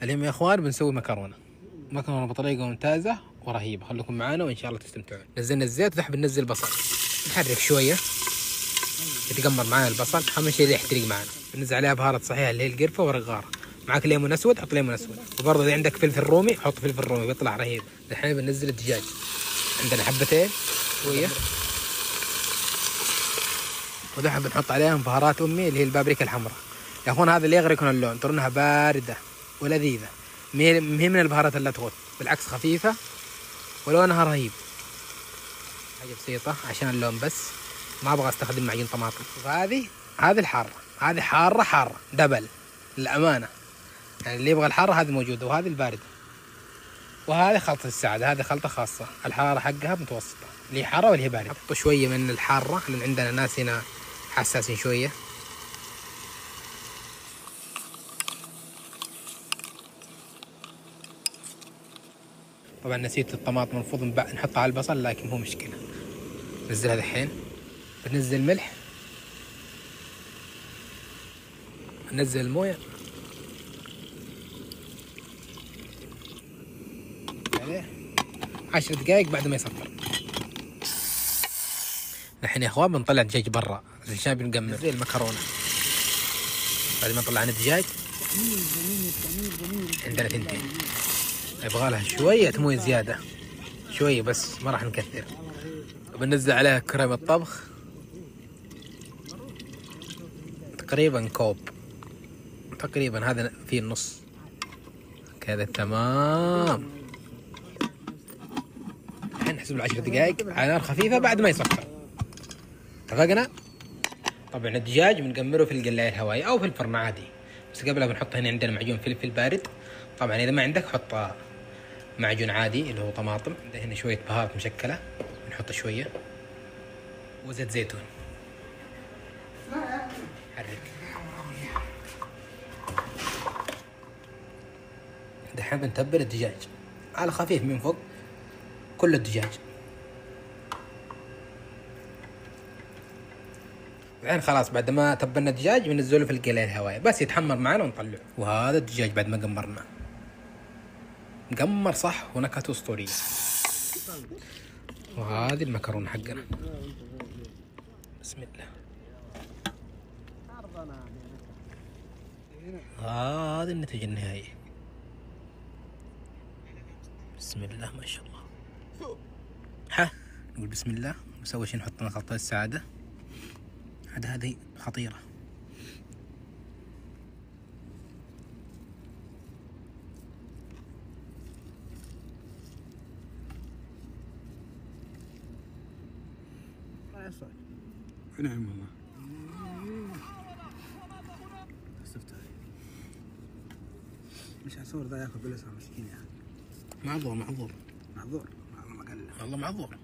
اليوم يا اخوان بنسوي مكرونه بطريقه ممتازه ورهيبه. خليكم معانا وان شاء الله تستمتعون. نزلنا الزيت ودح بننزل بصل، نحرك شويه يتقمر معانا البصل. اهم شيء اللي يحترق معانا. بننزل عليها بهارات صحيحه اللي هي القرفه ورقاره. معاك ليمون اسود حط ليمون اسود، وبرضه اذا عندك فلفل رومي حط فلفل رومي بيطلع رهيب. الحين بننزل الدجاج، عندنا حبتين شويه، ودحين بنحط عليهم بهارات امي اللي هي البابريكا الحمراء. يا اخوان هذا اللي يغري يكون اللون، ترونها بارده ولذيذه، مهي من البهارات اللي تغط، بالعكس خفيفه ولونها رهيب. حاجه بسيطه عشان اللون بس، ما ابغى استخدم معجون طماطم. وهذه الحاره، هذه حاره دبل للامانه، يعني اللي يبغى الحاره هذه موجوده، وهذه البارده. وهذه خلطه السعاده، هذه خلطه خاصه، الحاره حقها متوسطه، اللي هي حاره واللي هي بارده. حطوا شويه من الحاره لان عندنا ناس هنا حساسين شويه. طبعا نسيت الطماطم، المفروض نحطها على البصل لكن مو مشكله. نزلها دحين، بنزل ملح، ننزل المويه عليه 10 دقائق بعد ما يصفر. الحين يا اخوان بنطلع الدجاج برا عشان بنقمر زي المكرونه. بعد ما طلعنا الدجاج عندنا تنتين، يبغى لها شويه مويه زياده، شويه بس ما راح نكثر. بننزل عليها كريمه طبخ تقريبا كوب، تقريبا هذا فيه النص كذا تمام. الحين نحسب له 10 دقائق على نار خفيفه بعد ما يصفر. اتفقنا؟ طبعا الدجاج بنقمره في القلايه الهوائيه او في الفرن عادي، بس قبلها بنحط هنا عندنا معجون فلفل بارد. طبعا اذا ما عندك حط معجون عادي اللي هو طماطم. عندنا هنا شويه بهارات مشكله بنحط شويه، وزيت زيتون. حرك. دحين بنتبل الدجاج على خفيف من فوق كل الدجاج. الحين خلاص بعد ما تبلنا الدجاج بننزله في القلايه الهوائيه بس يتحمر معنا ونطلعه. وهذا الدجاج بعد ما قمرنا، مقمر صح ونكهته اسطوريه. وهذه المكرونه حقنا، بسم الله. هذا النتيجه النهائيه، بسم الله ما شاء الله. نقول بسم الله ونسوي شيء، نحط خلطة السعادة. هذه خطيرة. نعم والله. استفتح مش عصور ذا ياكل بالاسره مسكين يعني. معذور معذور والله ما قال والله معذور.